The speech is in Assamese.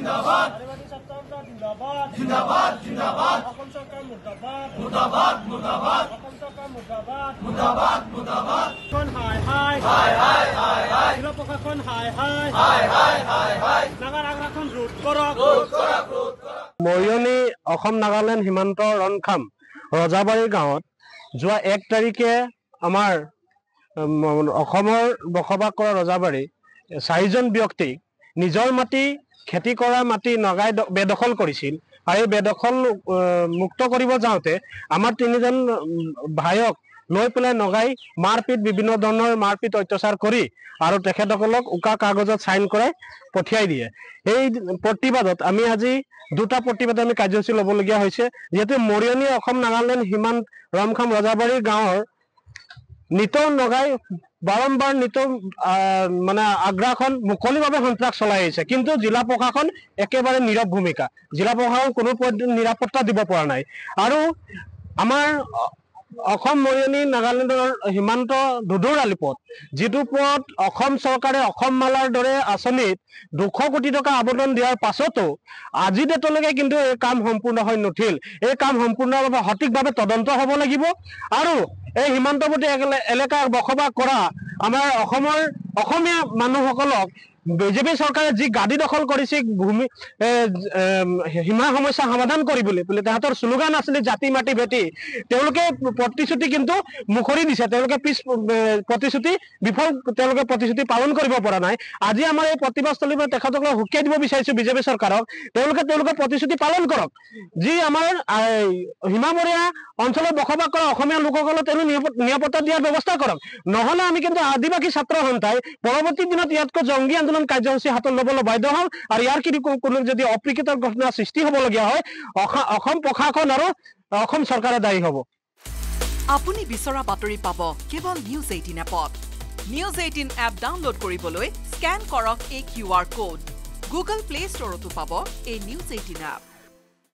জিন্দাবাদ আদিবাসী ছাত্ৰ জিন্দাবাদ জিন্দাবাদ জিন্দাবাদ অসম চৰকাৰ মুৰ্দাবাদ মুৰ্দাবাদ মুৰ্দাবাদ অসম চৰকাৰ মুৰ্দাবাদ মুৰ্দাবাদ মুৰ্দাবাদ হাই হাই হাই হাই হাই হাই জিলা প্ৰশাসন হাই হাই হাই হাই হাই হাই নাগাৰ আগ্ৰাসন ৰোধ কৰক ৰোধ কৰক ৰোধ কৰক মৰিয়নি অসম নাগালেণ্ড সীমান্ত ৰণখাম ৰজাবাৰী গাঁৱত যোৱা 1 তাৰিখে আমাৰ অসমৰ বসবাস কৰা ৰজাবাৰী 4জন ব্যক্তিক নিজৰ মাটি খেতি কৰা মাটি নগাই বেদখল কৰিছিল আৰু এই বেদখল মুক্ত কৰিব যাওঁতে আমাৰ 3জন ভাইক লৈ পেলাই নগাই মাৰপিট বিভিন্ন ধৰণৰ মাৰপিট অত্যাচাৰ কৰি আৰু তেখেতসকলক উকা কাগজত সাইন কৰাই পঠিয়াই দিয়ে। এই প্ৰতিবাদত আমি আজি দুটা প্ৰতিবাদ আমি কাৰ্যসূচী ল'বলগীয়া হৈছে যেহেতু মৰিয়নি অসম নাগালেণ্ড সীমান্ত ৰমখাম ৰজাবাৰী গাঁৱৰ নিতৌ নগাই বাৰম্বাৰ নিতৌ মানে আগ্ৰাসন মুকলিভাৱে সন্ত্ৰাস চলাই আহিছে কিন্তু জিলা প্ৰশাসন একেবাৰে নীৰৱ ভূমিকা জিলা প্ৰশাসন কোনো নিৰাপত্তা দিব পৰা নাই আৰু আমাৰ অসম মৰিয়নি নাগালেণ্ডৰ সীমান্ত দুদুৰালি পথ যিটো পথ অসম চৰকাৰে অসম মালাৰ দৰে আঁচনিত 200 কোটি টকা আবেদন দিয়াৰ পাছতো আজি ডেটলৈকে কিন্তু এই কাম সম্পূৰ্ণ হৈ নুঠিল। এই কাম সম্পূৰ্ণভাৱে সঠিকভাৱে তদন্ত হ'ব লাগিব আৰু এই সীমান্তৱৰ্তী এলেকাৰ বসবাস কৰা আমাৰ অসমীয়া মানুহসকলক বিজেপি চৰকাৰে যি গাদী দখল কৰিছে ভূমি সীমা সমস্যা সমাধান কৰিবলৈ বুলি তাহাঁতৰ স্লোগান আছিল জাতি মাটি ভেটি তেওঁলোকে প্ৰতিশ্ৰুতি কিন্তু মুখৰি দিছে তেওঁলোকে প্ৰতিশ্ৰুতি বিফল তেওঁলোকে প্ৰতিশ্ৰুতি পালন কৰিব পৰা নাই। আজি আমাৰ এই প্ৰতিবাদস্থলীৰ পৰা তেখেতসকলক হুকিয়াই দিব বিচাৰিছো বিজেপি চৰকাৰক তেওঁলোকে প্ৰতিশ্ৰুতি পালন কৰক যি আমাৰ সীমামূৰীয়া অঞ্চলত বসবাস কৰা অসমীয়া লোকসকলক তেওঁলোক নিৰাপত্তা দিয়াৰ ব্যৱস্থা কৰক নহলে আমি কিন্তু আদিবাসী ছাত্ৰ সন্থাই পৰৱৰ্তী দিনত ইয়াতকৈ জংগী আন্দোলন কাৰ্যসূচী হাতত ল'বলৈ বাধ্য হম আৰু ইয়াৰ কোনো যদি অপ্ৰীকৃত ঘটনা সৃষ্টি হ'বলগীয়া হয় অসম প্ৰশাসন আৰু অসম চৰকাৰে দায়ী হ'ব। আপুনি বিচৰা বাতৰি পাব কেৱল নিউজ 18 এপত। নিউজ 18 এপ ডাউনলোড কৰিবলৈ স্কেন কৰক এই QR কোড। গুগল প্লে ষ্টৰতো পাব এই নিউজ 18 এপ।